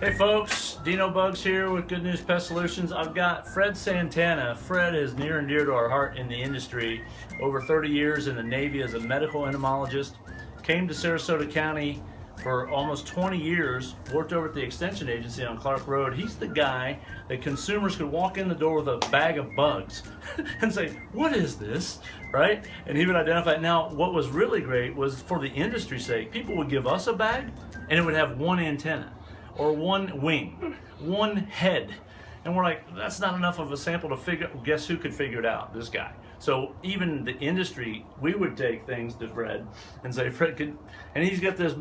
Hey folks, Dino Bugs here with Good News Pest Solutions. I've got Fred Santana. Fred is near and dear to our heart in the industry. Over 30 years in the Navy as a medical entomologist. Came to Sarasota County for almost 20 years, worked over at the extension agency on Clark Road. He's the guy that consumers could walk in the door with a bag of bugs and say, what is this, right? And he would identify it. Now, what was really great was for the industry's sake, people would give us a bag and it would have one antenna or one wing, one head. And we're like, that's not enough of a sample to figure, guess who could figure it out? This guy. So even the industry, we would take things to Fred and say, Fred could, and he's got this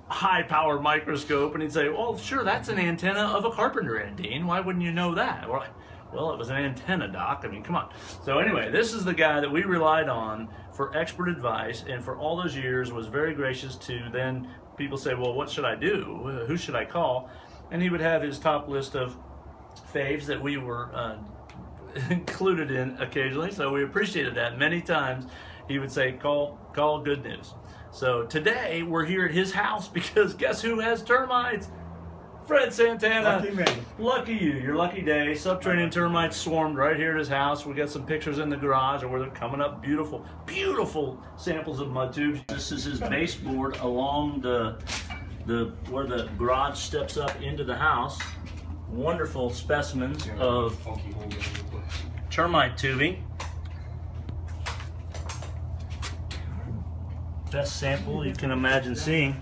high-powered microscope, and he'd say, well, sure, that's an antenna of a carpenter ant, Dean. Why wouldn't you know that? We're like, well, it was an antenna, Doc. I mean, come on. So anyway, this is the guy that we relied on for expert advice, and for all those years was very gracious to then people say, well, what should I do? Who should I call? And he would have his top list of faves that we were included in occasionally, so we appreciated that. Many times he would say, call Good News. So today we're here at his house because guess who has termites? Fred Santana. Lucky me. Lucky you. Your lucky day. Subterranean termites swarmed right here at his house. We got some pictures in the garage where they're coming up. Beautiful, beautiful samples of mud tubes. This is his baseboard along the where the garage steps up into the house. Wonderful specimens of termite tubing. Best sample you can imagine seeing.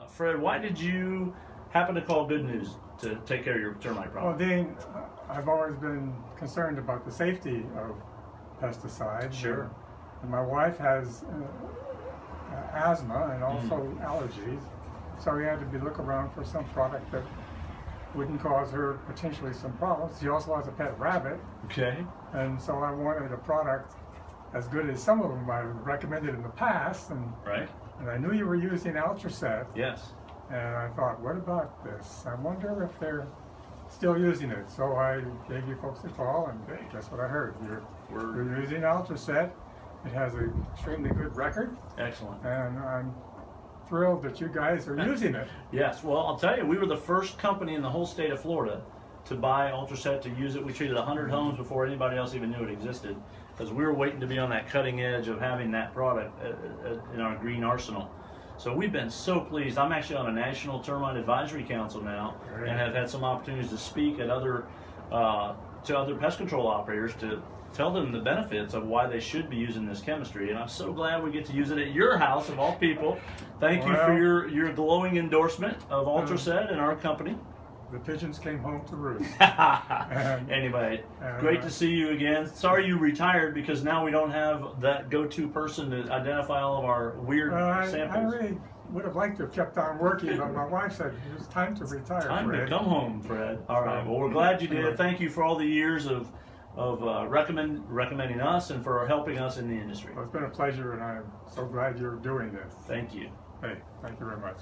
Fred, why did you happen to call Good News to take care of your termite problem? Well, Dean, I've always been concerned about the safety of pesticides. Sure. And my wife has asthma and also allergies, so we had to look around for some product that wouldn't cause her potentially some problems. She also has a pet rabbit. Okay. And so I wanted a product as good as some of them I've recommended in the past, and Right. And I knew you were using Ultraset. Yes. And I thought, what about this? I wonder if they're still using it. So I gave you folks a call, and guess what I heard? You're using Ultraset. It has an extremely good record. Excellent. And I'm thrilled that you guys are using it. Yes. Well, I'll tell you, we were the first company in the whole state of Florida to buy Ultraset, to use it. We treated 100 homes before anybody else even knew it existed, because we were waiting to be on that cutting edge of having that product in our green arsenal. So we've been so pleased. I'm actually on a National Termite Advisory Council now, and have had some opportunities to speak at other pest control operators to tell them the benefits of why they should be using this chemistry. And I'm so glad we get to use it at your house of all people. Thank you for your glowing endorsement of Ultraset and our company. The pigeons came home to roost. Anyway, great to see you again. Sorry you retired, because now we don't have that go-to person to identify all of our weird samples. I really would have liked to have kept on working, but my wife said it was time to retire. Time Fred. to come home, Fred. All right. Well, we're glad you did. Thank you for all the years of recommending us and for helping us in the industry. Well, it's been a pleasure, and I'm so glad you're doing this. Thank you. Hey, thank you very much.